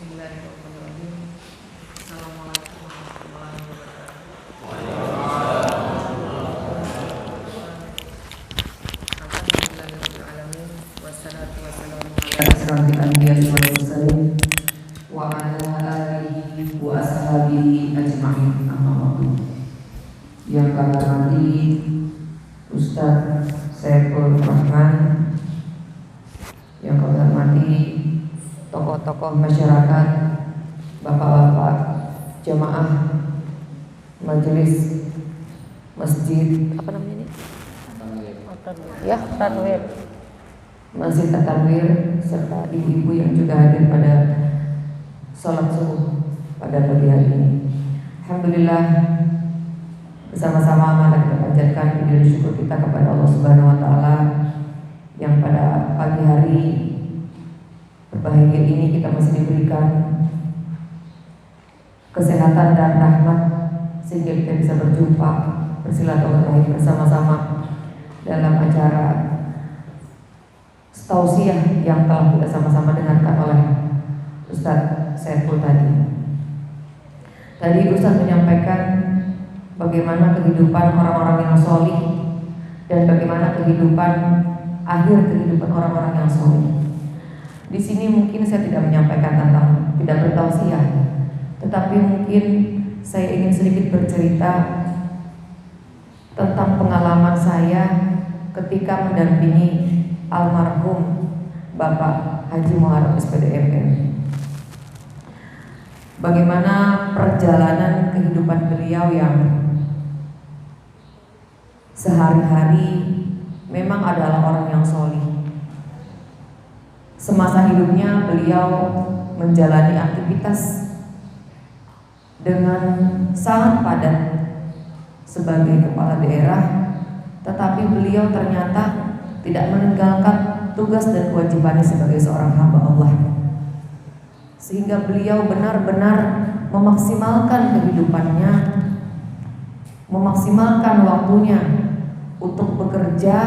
Bismillahirrahmanirrahim. Assalamualaikum warahmatullahi wabarakatuh. Alhamdulillahirabbil alamin wassalatu wassalamu ala asyrofil anbiya'i wal mursalin wa ala alihi wa ashabihi ajma'in. Amma ba'du. Yang kami hormati Ustaz Saiful Rahman, yang kami hormati tokoh-tokoh masyarakat, bapak-bapak jamaah majelis masjid apa namanya ini? Ya, Tanwir. Masjid At-Tanwir serta ibu-ibu yang juga hadir pada sholat subuh pada pagi hari ini. Alhamdulillah, bersama-sama mari kita panjatkan puji syukur kita kepada Allah Subhanahu wa taala yang pada pagi hari berbahagia ini kita masih diberikan kesehatan dan rahmat sehingga kita bisa berjumpa, bersilaturahmi bersama-sama dalam acara tausiah yang telah kita sama-sama dengarkan oleh Ustaz Saiful tadi. Tadi Ustaz menyampaikan bagaimana kehidupan orang-orang yang solih dan bagaimana akhir kehidupan orang-orang yang solih. Di sini mungkin saya tidak menyampaikan tentang tidak bertausiah, tetapi mungkin saya ingin sedikit bercerita tentang pengalaman saya ketika mendampingi almarhum Bapak Haji Muharram SPDMM. Bagaimana perjalanan kehidupan beliau yang sehari-hari memang adalah orang yang solih. Semasa hidupnya beliau menjalani aktivitas dengan sangat padat sebagai kepala daerah, tetapi beliau ternyata tidak meninggalkan tugas dan kewajibannya sebagai seorang hamba Allah, sehingga beliau benar-benar memaksimalkan kehidupannya, memaksimalkan waktunya untuk bekerja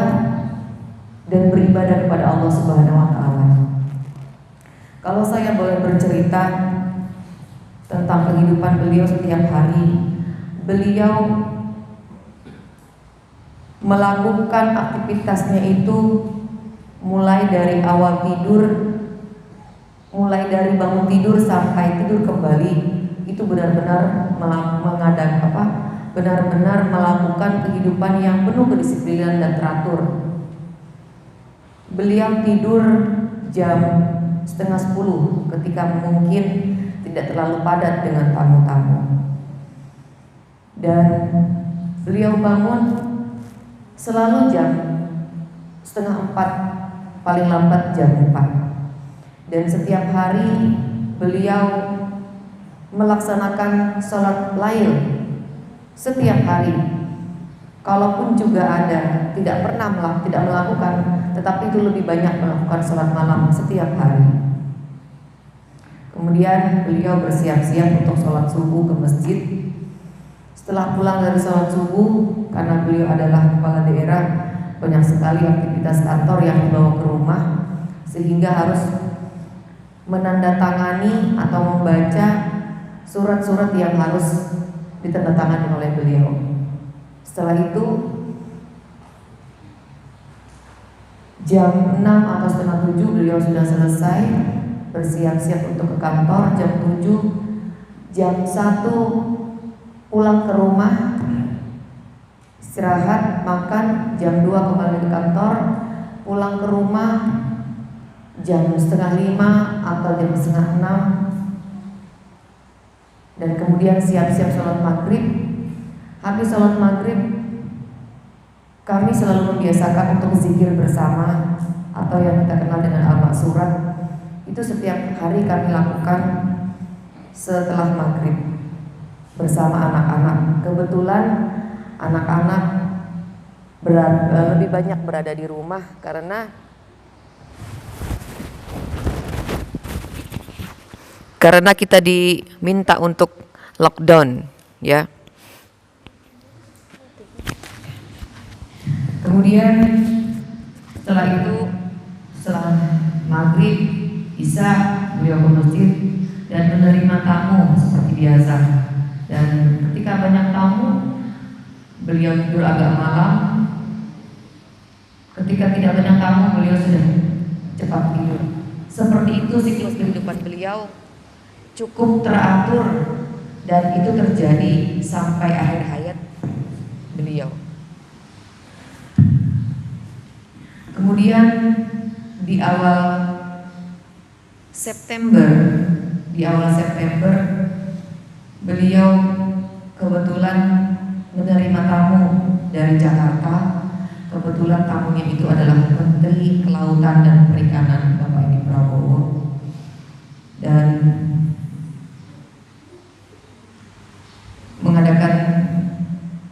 dan beribadah kepada Allah Subhanahu wa taala. Kalau saya boleh bercerita tentang kehidupan beliau setiap hari, beliau melakukan aktivitasnya itu mulai dari awal tidur, mulai dari bangun tidur sampai tidur kembali, itu benar-benar benar-benar melakukan kehidupan yang penuh kedisiplinan dan teratur. Beliau tidur jam 9:30 ketika mungkin tidak terlalu padat dengan tamu-tamu, dan beliau bangun selalu jam 3:30, paling lambat jam 4. Dan setiap hari beliau melaksanakan sholat lail setiap hari. Kalaupun juga ada tidak melakukan, tetapi itu lebih banyak melakukan sholat malam setiap hari. Kemudian beliau bersiap-siap untuk sholat subuh ke masjid. Setelah pulang dari sholat subuh, karena beliau adalah kepala daerah, banyak sekali aktivitas kantor yang dibawa ke rumah, sehingga harus menandatangani atau membaca surat-surat yang harus ditandatangani oleh beliau. Setelah itu jam 6 atau setengah 7 beliau sudah selesai bersiap-siap untuk ke kantor. Jam 7, jam 1 pulang ke rumah, istirahat, makan. Jam 2 kembali ke kantor, pulang ke rumah jam 4:30 atau jam 5:30, dan kemudian siap-siap sholat maghrib. Habis sholat maghrib, kami selalu membiasakan untuk zikir bersama atau yang kita kenal dengan al-maksurat. Itu setiap hari kami lakukan setelah maghrib bersama anak-anak. Kebetulan anak-anak lebih banyak berada di rumah karena kita diminta untuk lockdown, ya. Kemudian setelah maghrib, isya, beliau ke masjid. dan menerima tamu seperti biasa. Dan ketika banyak tamu, beliau tidur agak malam. Ketika tidak banyak tamu, beliau sudah cepat tidur. Seperti itu siklus kehidupan beliau, cukup teratur, dan itu terjadi sampai akhir hayat beliau. Kemudian di awal September beliau kebetulan menerima tamu dari Jakarta. Kebetulan tamunya itu adalah Menteri Kelautan dan Perikanan Bapak Edi Prabowo, dan mengadakan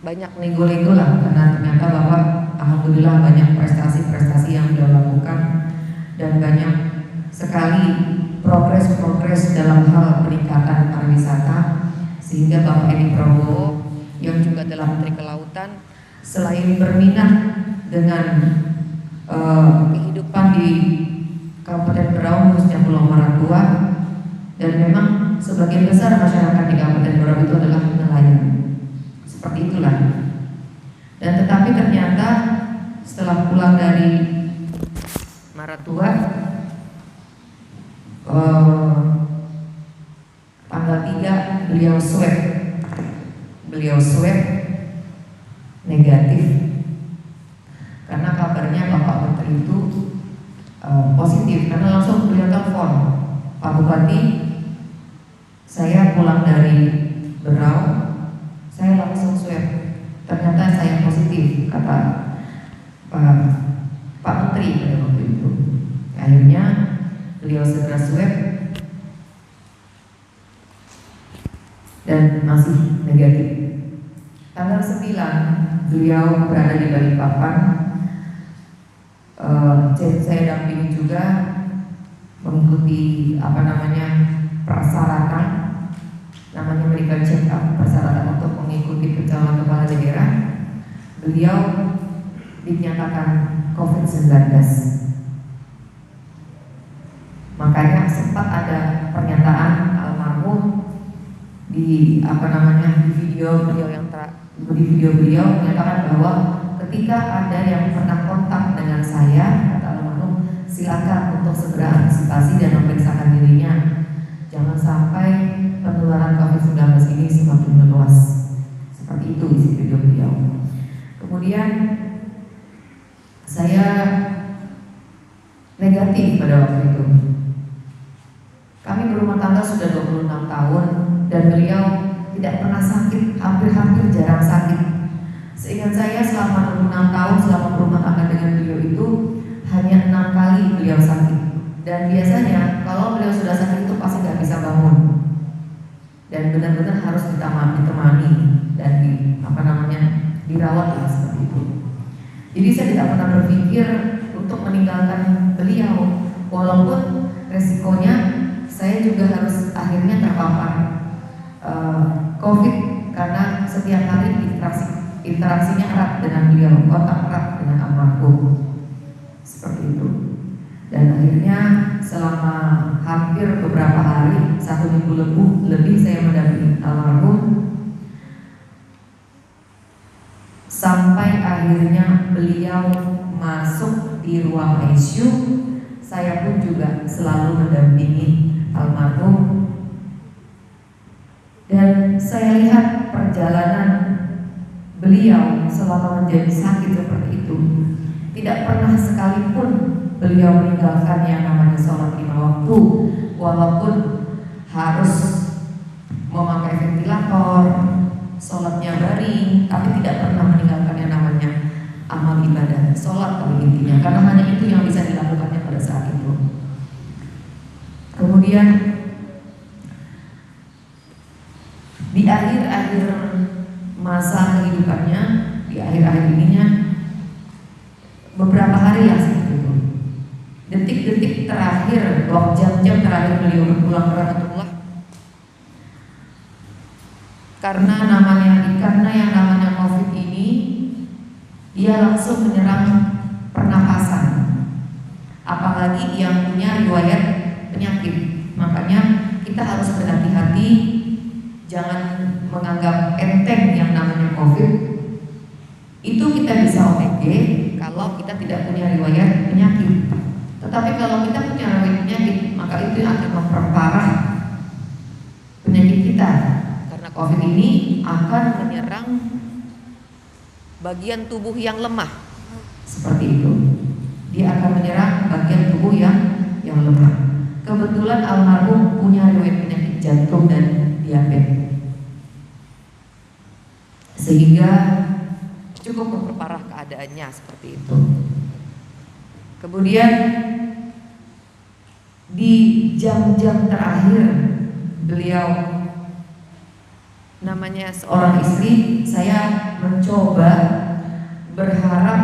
banyak nego-nego lah, karena ternyata bahwa alhamdulillah banyak prestasi-prestasi yang beliau lakukan dan banyak sekali progres dalam hal peningkatan pariwisata, sehingga Bapak Edi Prabowo yang juga adalah Menteri Kelautan, selain berminat dengan kehidupan di Kabupaten Berau khususnya Pulau Maratua, dan memang sebagian besar masyarakat di Kabupaten Berau itu adalah nelayan. Seperti itulah. Dan tetapi ternyata setelah pulang dari Maratua, tanggal 3 beliau swab negatif, karena kabarnya Bapak Menteri itu positif. Karena langsung beliau telepon, Pak Bupati, saya pulang dari Berau, saya langsung swab, ternyata saya positif, kata Pak Menteri pada waktu itu. Akhirnya beliau segera swab dan masih negatif. Tanggal 9 beliau berada di Balikpapan. Saya dampingi juga mengikuti persyaratan, namanya medical check up, persyaratan untuk mengikuti pencalonan kepala daerah. Beliau dinyatakan COVID-19. Makanya sempat ada pernyataan almarhum di video beliau menyatakan bahwa ketika ada yang pernah kontak dengan saya, kata almarhum, silakan untuk segera antisipasi dan memeriksakan dirinya. Jangan sampai penularan COVID-19 ini semakin meluas. Seperti itu isi video beliau. Kemudian saya negatif pada waktu itu. Kami berumah tangga sudah 26 tahun dan beliau tidak pernah sakit, hampir jarang sakit. Seingat saya selama 26 tahun selama berumah tangga dengan beliau itu hanya 6 kali beliau sakit. Dan biasanya kalau beliau sudah sakit itu pasti nggak bisa bangun dan benar-benar harus ditemani dan dirawat lah, seperti itu. Jadi saya tidak pernah berpikir untuk meninggalkan beliau, walaupun resikonya saya juga harus akhirnya terpapar COVID, karena setiap hari interaksinya erat dengan beliau, kontak erat dengan almarhum, seperti itu. Dan akhirnya selama hampir beberapa hari, 1 minggu lebih saya mendampingi almarhum, sampai akhirnya beliau masuk di ruang ICU. Saya pun juga selalu mendampingi almarhum, dan saya lihat perjalanan beliau selama menjadi sakit seperti itu. Tidak pernah sekalipun beliau meninggalkan yang namanya sholat 5 waktu, walaupun harus memakai ventilator, sholatnya baring, tapi tidak pernah meninggalkan yang namanya amal ibadah, sholat pada intinya, karena hanya itu yang bisa dilakukannya pada saat itu. Kemudian di akhir-akhir masa kehidupannya, di akhir-akhir ininya, beberapa hari lah seperti itu, detik-detik terakhir, jam-jam terakhir beliau berpulang ke rahmatullah, karena yang namanya COVID ini, dia langsung menyerang pernapasan, apalagi yang punya riwayat penyakit. Makanya kita kita harus berhati-hati, jangan menganggap enteng yang namanya COVID. Itu kita bisa OTG kalau kita tidak punya riwayat penyakit. Tetapi kalau kita punya riwayat penyakit, maka itu yang akan memperparah penyakit kita. Karena COVID ini akan menyerang bagian tubuh yang lemah. Seperti itu. Dia akan menyerang bagian tubuh yang lemah. Kebetulan almarhum punya riwayat penyakit jantung dan diabetes, sehingga cukup memperparah keadaannya seperti itu. Kemudian di jam-jam terakhir beliau, namanya seorang istri, saya mencoba berharap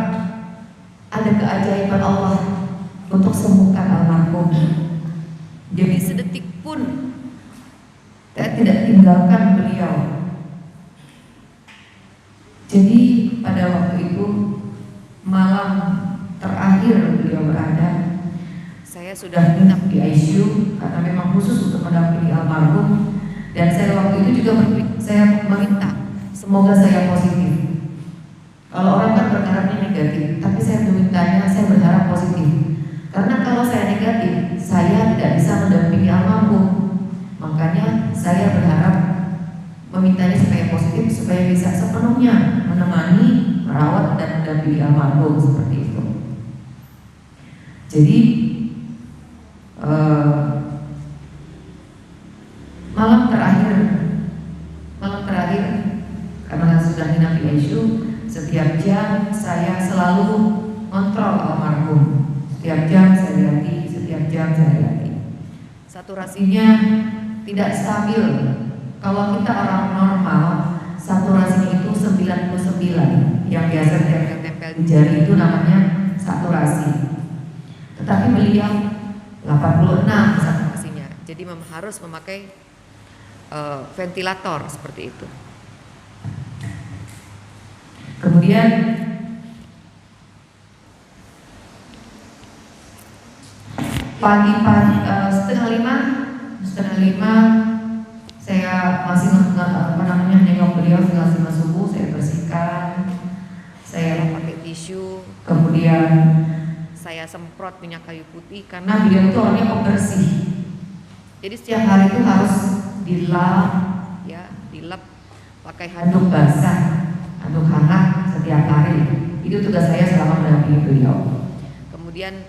ada keajaiban Allah untuk sembuhkan almarhum. Jadi sedetik pun saya tidak tinggalkan beliau. Jadi pada waktu itu malam terakhir beliau berada, saya sudah menginap di ICU karena memang khusus untuk mendampingi almarhum. Dan saya waktu itu juga saya meminta semoga saya positif. Kalau orang kan berharapnya negatif, tapi saya memintanya saya berharap positif. Karena kalau saya negatif, saya tidak bisa mendampingi almarhum. Makanya saya berharap memintanya supaya positif, supaya bisa sepenuhnya menemani, merawat dan mendampingi almarhum seperti itu. Jadi malam terakhir karena sudah hinap di ICU, setiap jam saya selalu kontrol almarhum. Setiap jam saya lihat, setiap jam saya lihat. Saturasinya tidak stabil. Kalau kita orang normal, saturasinya itu 99. Yang biasa tempel di jari itu namanya saturasi. Tetapi beliau 86 saturasinya. Jadi harus memakai ventilator seperti itu. Kemudian pagi-pagi setengah lima saya masih nengok beliau setengah 5 subuh, saya bersihkan, saya pakai tisu, kemudian saya semprot minyak kayu putih karena beliau itu orangnya pembersih. Jadi setiap hari itu harus dilap pakai handuk basah, handuk hangat setiap hari. Itu tugas saya selama mendampingi beliau. Kemudian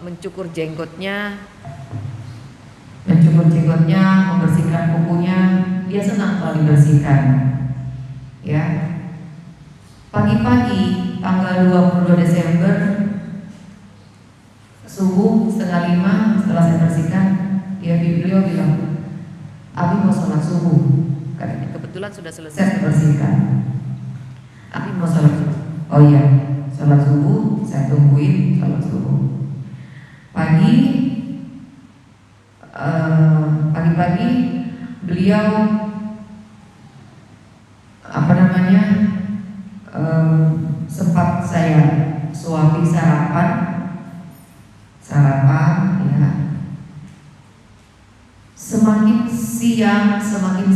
mencukur jenggotnya, membersihkan kukunya. Dia senang kalau dibersihkan. Ya. Pagi-pagi tanggal 22 Desember subuh setengah 5 setelah saya bersihkan, beliau bilang, Abi mau sholat subuh. Kebetulan sudah selesai bersihkan. Abi mau sholat subuh. Oh iya, sholat subuh, saya tungguin sholat subuh. Pagi-pagi beliau sempat saya suapi sarapan ya. Semakin siang, semakin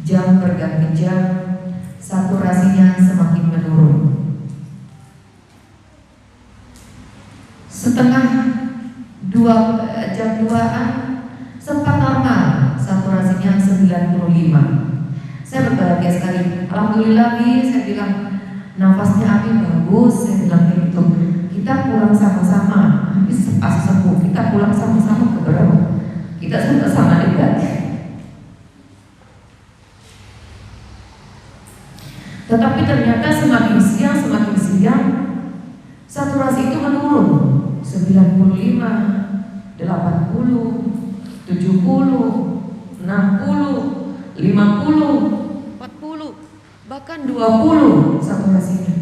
jam berganti jam, saturasinya semakin menurun. Jam 2-an sempat normal, saturasinya 95. Saya berbahagia sekali. Alhamdulillah, saya bilang nafasnya Abi bagus. Saya bilang gitu. Kita pulang sama-sama. Habis sembuh, kita pulang sama-sama ke berapa? Kita sama-sama dekat. Tetapi ternyata semakin siang, saturasi itu menurun. 95, 80, 70, 60, 50, 40, bahkan 20 saturasinya.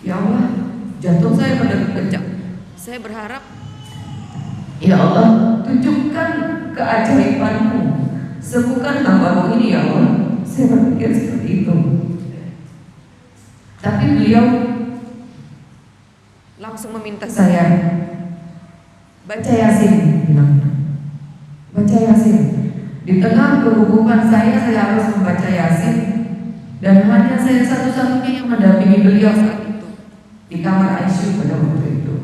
Ya Allah, jantung saya pada kencang. Saya berharap, ya Allah, tunjukkan keajaiban-Mu, sembuhkan hamba-Mu ini ya Allah. Saya berpikir seperti itu. Tapi beliau langsung meminta saya baca Yasin, bilang. Baca Yasin. Di tengah kegugupan saya harus membaca Yasin, dan hanya saya satu-satunya yang mendampingi beliau saat itu di kamar ICU pada waktu itu.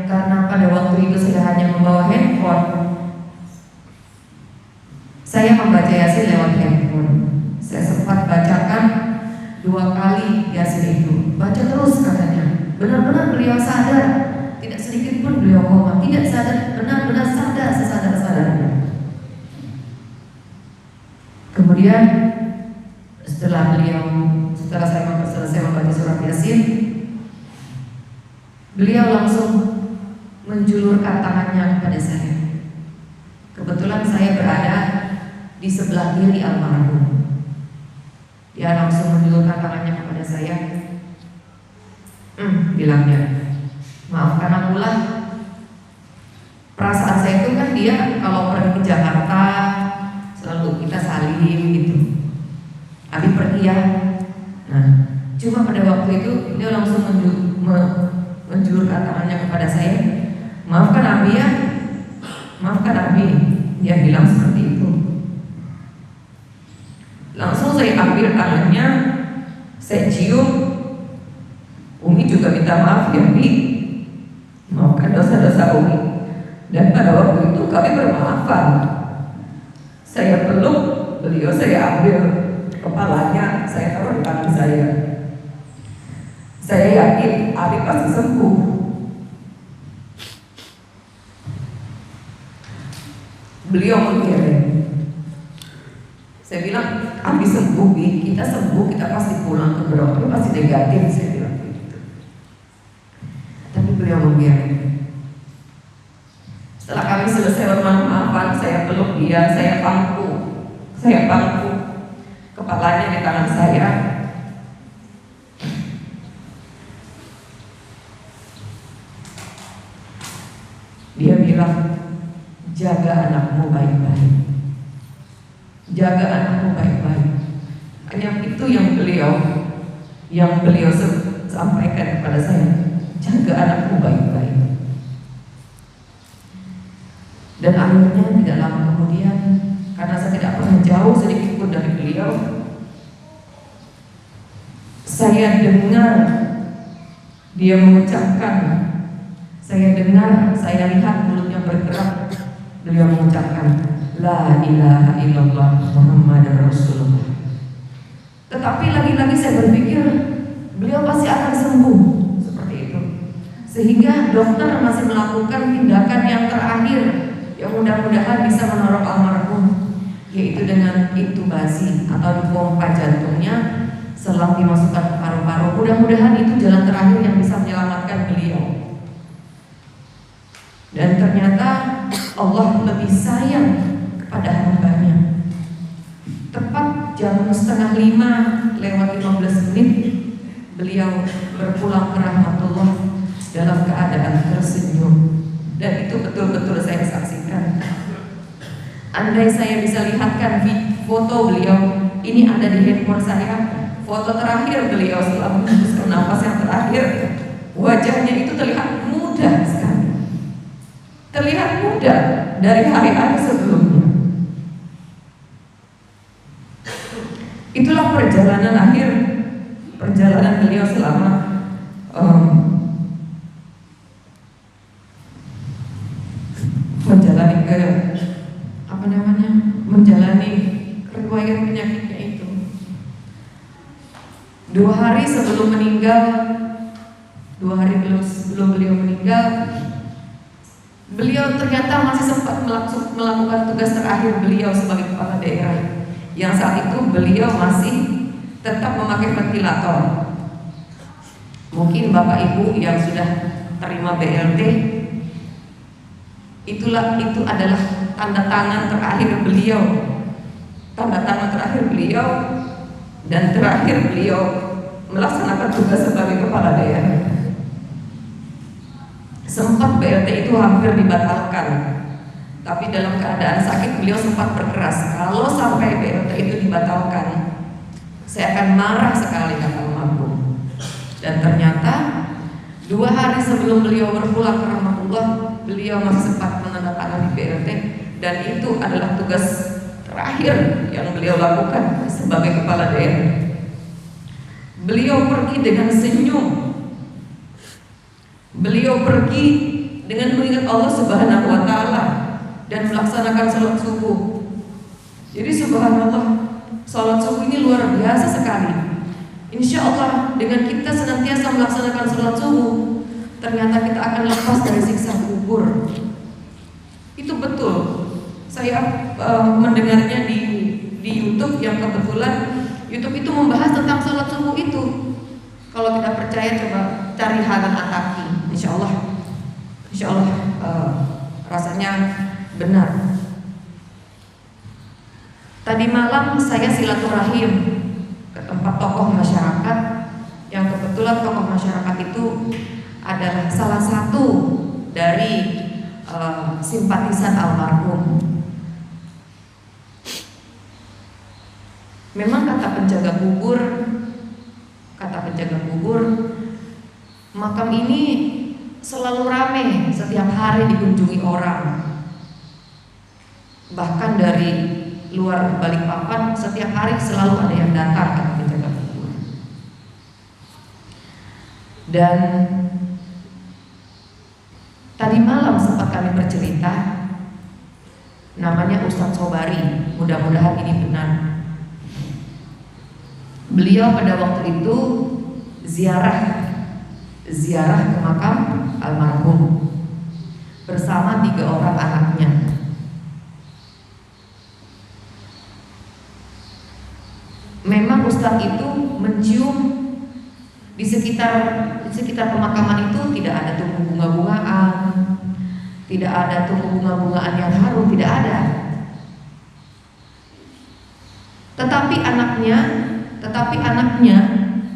Karena pada waktu itu saya hanya membawa handphone, saya membaca Yasin lewat handphone. Saya sempat bacakan 2 kali Yasin itu. Baca terus katanya. Benar-benar beliau sadar, tidak sedikit pun beliau koma, tidak sadar, benar-benar sadar sesadar-sadarnya. Kemudian setelah saya selesai membaca surat Yasin, beliau langsung menjulurkan tangannya kepada saya. Kebetulan saya berada di sebelah kiri almarhum. Dia langsung menjulurkan tangannya kepada saya. Bilangnya, maafkan akulah. Perasaan saya itu kan dia kalau pergi ke Jakarta selalu kita salim gitu. Abi pergi ya. Nah, cuma pada waktu itu dia langsung menjulurkan tangannya kepada saya. Maafkan Abi ya. Maafkan Abi. Dia bilang seperti itu. Langsung saya ambil tangannya, saya cium. Umi juga minta maaf ya Bi, maafkan dosa-dosa Umi. Dan pada waktu itu kami bermaafan. Saya peluk beliau, saya ambil kepalanya, saya taruh di tangan saya. Saya yakin Abi pasti sembuh. Beliau mengirim. Saya bilang, Abi sembuh Bi, kita sembuh, kita pasti pulang ke Merauke, pasti negatif. Saya bilang begitu. Tapi beliau membiarkan. Setelah kami selesai bermaaf-maafan, saya peluk dia, saya pangku kepalanya di tangan saya. Dia bilang, jaga anakmu baik-baik. Jaga anakmu baik-baik. Hanya itu yang beliau sampaikan kepada saya. Jaga anakmu baik-baik. Dan akhirnya tidak lama kemudian, karena saya tidak pernah jauh sedikit pun dari beliau, saya dengar dia mengucapkan, saya lihat mulutnya bergerak. Beliau mengucapkan, La ilaha illallah Muhammad Rasulullah. Tetapi lagi-lagi saya berpikir, beliau pasti akan sembuh. Seperti itu. Sehingga dokter masih melakukan tindakan yang terakhir, yang mudah-mudahan bisa menolong almarhum, yaitu dengan intubasi atau dipompa jantungnya selang dimasukkan ke paru-paru. Mudah-mudahan itu jalan terakhir yang bisa menyelamatkan beliau. Dan ternyata Allah lebih sayang kepada hambanya. Tepat jam 4:30 lewat 15 menit beliau berpulang ke rahmatullah dalam keadaan tersenyum. Dan itu betul-betul saya saksikan. Andai saya bisa lihatkan foto beliau, ini ada di handphone saya, foto terakhir beliau setelah menghembuskan nafas yang terakhir. Wajahnya itu terlihat muda sekali, terlihat muda dari hari-hari sebelumnya. Itulah perjalanan beliau selama menjalani riwayat penyakitnya itu. 2 hari sebelum meninggal, 2 hari sebelum beliau meninggal, beliau ternyata masih sempat melakukan tugas terakhir beliau sebagai kepala daerah, yang saat itu beliau masih tetap memakai ventilator. Mungkin Bapak Ibu yang sudah terima BLT, itu adalah tanda tangan terakhir beliau, dan terakhir beliau melaksanakan tugas sebagai kepala daerah. Sempat BLT itu hampir dibatalkan, tapi dalam keadaan sakit beliau sempat berkeras, kalau sampai BLT itu dibatalkan, saya akan marah sekali kata almarhum. Dan ternyata 2 hari sebelum beliau berpulang ke rahmatullah, beliau masih sempat menandatangani BLT, dan itu adalah tugas terakhir yang beliau lakukan sebagai kepala daerah. Beliau pergi dengan senyum. Beliau pergi dengan mengingat Allah Subhanahu wa taala dan melaksanakan salat subuh. Jadi subhanallah, salat subuh ini luar biasa sekali. Insya Allah dengan kita senantiasa melaksanakan salat subuh, ternyata kita akan lepas dari siksa kubur. Itu betul. Saya mendengarnya di YouTube, yang kebetulan YouTube itu membahas tentang salat subuh itu. Kalau tidak percaya coba cari Hanan Ataki. Insya Allah rasanya benar. Tadi malam saya silaturahim ke tempat tokoh masyarakat, yang kebetulan tokoh masyarakat itu adalah salah satu dari simpatisan almarhum. Memang kata penjaga kubur, makam ini selalu ramai, setiap hari dikunjungi orang. Bahkan dari luar Balikpapan setiap hari selalu ada yang datang, kata penjaga kubur. Dan tadi malam sempat kami bercerita, namanya Ustadz Sobari, mudah-mudahan ini benar. Beliau pada waktu itu ziarah ke makam almarhum bersama 3 orang anaknya. Memang Ustadz itu mencium di sekitar pemakaman itu tidak ada tumbuh bunga-bungaan, tidak ada tumbuh bunga-bungaan yang harum, tidak ada. Tetapi anaknya,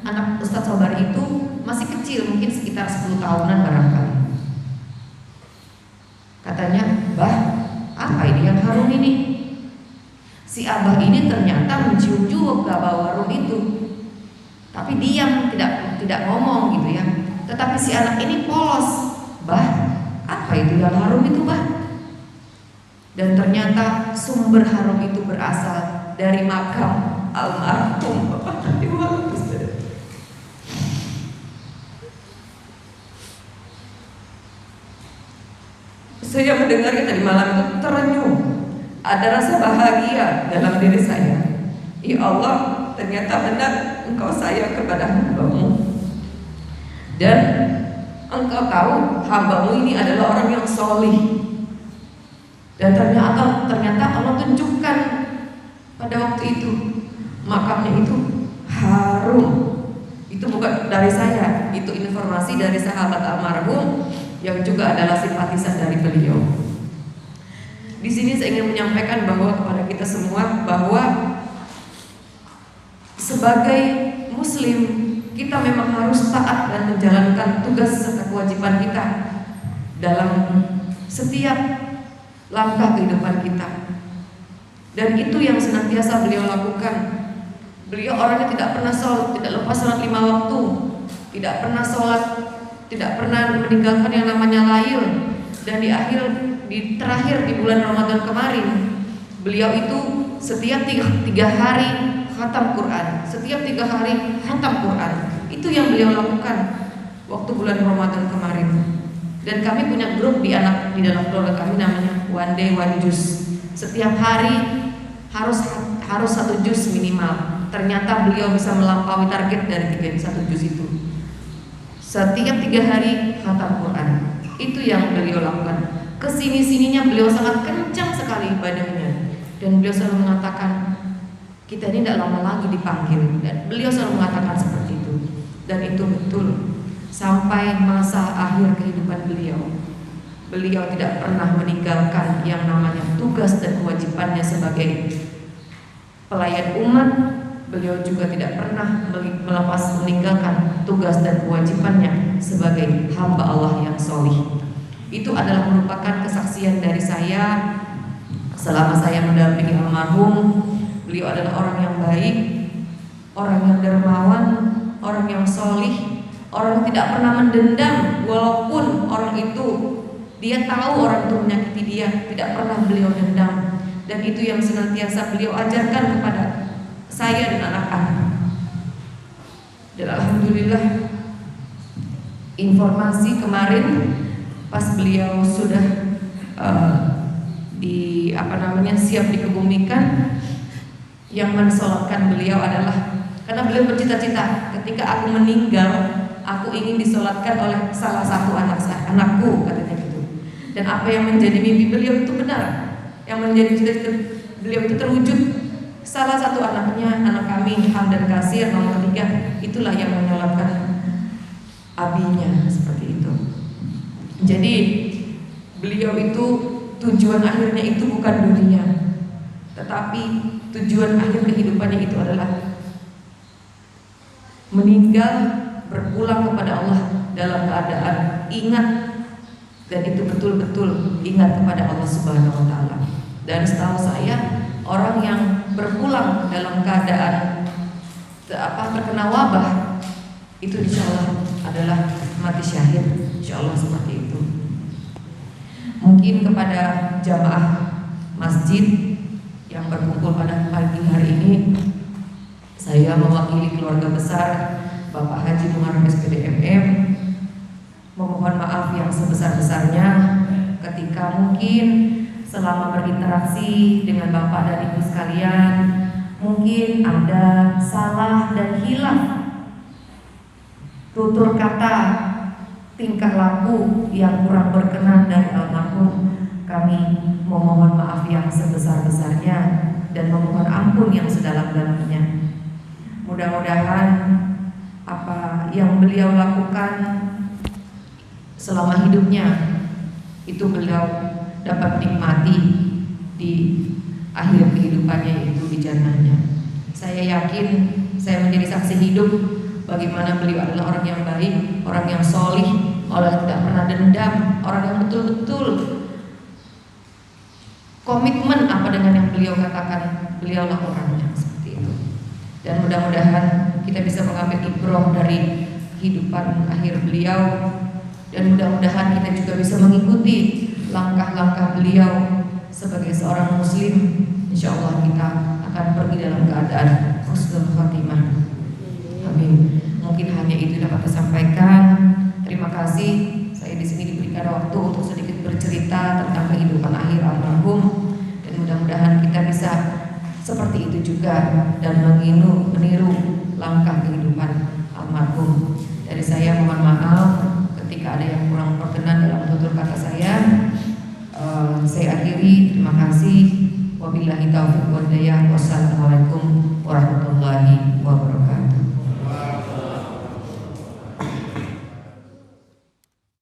anak Ustadz Sobari itu masih kecil, mungkin sekitar 10 tahunan barangkali. Katanya, "Bah, apa ini yang harum ini?" Si abah ini ternyata mencium juga bau harum itu, tapi diam, tidak ngomong gitu ya. Tetapi si anak ini polos, "Bah, apa itu yang harum itu, bah?" Dan ternyata sumber harum itu berasal dari makam almarhum Bapak Tadi Walu. Saya mendengarnya tadi malam itu terenyuh. Ada rasa bahagia dalam diri saya. Ya Allah, ternyata benar Engkau sayang kepada hamba-Mu. Dan Engkau tahu hamba-Mu ini adalah orang yang solih. Dan ternyata Allah tunjukkan pada waktu itu makamnya itu harum. Itu bukan dari saya, itu informasi dari sahabat almarhum yang juga adalah simpatisan dari beliau. Di sini saya ingin menyampaikan bahwa kepada kita semua bahwa sebagai muslim kita memang harus taat dan menjalankan tugas serta kewajiban kita dalam setiap langkah kehidupan kita. Dan itu yang senantiasa beliau lakukan. Beliau orangnya tidak pernah sholat, tidak lepas sholat 5 waktu, tidak pernah sholat, tidak pernah meninggalkan yang namanya lail. Dan terakhir di bulan Ramadan kemarin, beliau itu setiap 3 hari khatam Quran, setiap 3 hari khatam Quran. Itu yang beliau lakukan waktu bulan Ramadan kemarin. Dan kami punya grup di dalam keluarga kami namanya One Day One Juz. Setiap hari harus 1 juz minimal. Ternyata beliau bisa melampaui target dari 1 juz itu. Setiap 3 hari khatam Quran. Itu yang beliau lakukan. Kesini-sininya beliau sangat kencang sekali ibadahnya. Dan beliau selalu mengatakan, kita ini tidak lama lagi dipanggil. Dan beliau selalu mengatakan seperti itu. Dan itu betul. Sampai masa akhir kehidupan beliau tidak pernah meninggalkan yang namanya tugas dan kewajibannya sebagai pelayan umat. Beliau juga tidak pernah meninggalkan tugas dan kewajibannya sebagai hamba Allah yang solih. Itu adalah merupakan kesaksian dari saya selama saya mendampingi almarhum. Beliau adalah orang yang baik, orang yang dermawan, orang yang solih, Orang tidak pernah mendendam, walaupun orang itu dia tahu orang itu menyakiti dia, tidak pernah beliau dendam. Dan itu yang senantiasa beliau ajarkan kepada saya dan anak-anak. Dan alhamdulillah, informasi kemarin pas beliau sudah siap dikebumikan, yang mensolatkan beliau adalah, karena beliau bercita-cita, ketika aku meninggal, aku ingin disolatkan oleh salah satu anakku, katanya gitu. Dan apa yang menjadi mimpi beliau itu benar, yang menjadi cita-cita beliau itu terwujud. Salah satu anaknya, anak kami Hamdan Kasir nomor 3, itulah yang menyolatkan abinya, seperti itu. Jadi beliau itu tujuan akhirnya itu bukan dunia, tetapi tujuan akhir kehidupannya itu adalah meninggal berpulang kepada Allah dalam keadaan ingat, dan itu betul-betul ingat kepada Allah Subhanahu wa taala. Dan setahu saya, orang yang berpulang dalam keadaan terkena wabah itu insya Allah adalah mati syahid, insya Allah seperti itu. Mungkin kepada jamaah masjid yang berkumpul pada pagi hari ini, saya mewakili keluarga besar Bapak Haji Muharram SPDMM memohon maaf yang sebesar-besarnya ketika mungkin selama berinteraksi dengan Bapak dan Ibu sekalian mungkin ada salah dan hilaf, tutur kata, tingkah laku yang kurang berkenan dari almarhum. Kami memohon maaf yang sebesar-besarnya dan memohon ampun yang sedalam-dalamnya. Mudah-mudahan apa yang beliau lakukan selama hidupnya itu beliau dapat nikmati di akhir kehidupannya, yaitu di jannahnya. Saya yakin, saya menjadi saksi hidup bagaimana beliau adalah orang yang baik, orang yang solih, orang yang tidak pernah dendam, orang yang betul-betul komitmen apa dengan yang beliau katakan, beliau lakukannya, seperti itu. Dan mudah-mudahan kita bisa mengambil ibrah dari kehidupan akhir beliau, dan mudah-mudahan kita juga bisa mengikuti langkah-langkah beliau sebagai seorang muslim. Insya Allah kita akan pergi dalam keadaan husnul khatimah. Amin. Mungkin hanya itu dapat saya sampaikan. Terima kasih. Saya di sini diberikan waktu untuk sedikit bercerita tentang kehidupan akhir almarhum, dan mudah-mudahan kita bisa seperti itu juga dan meniru langkah kehidupan almarhum. Dari saya mohon maaf ketika ada yang kurang berkenan dalam tutur kata saya. Saya akhiri. Terima kasih. Wabillahi taufiq wal hidayah.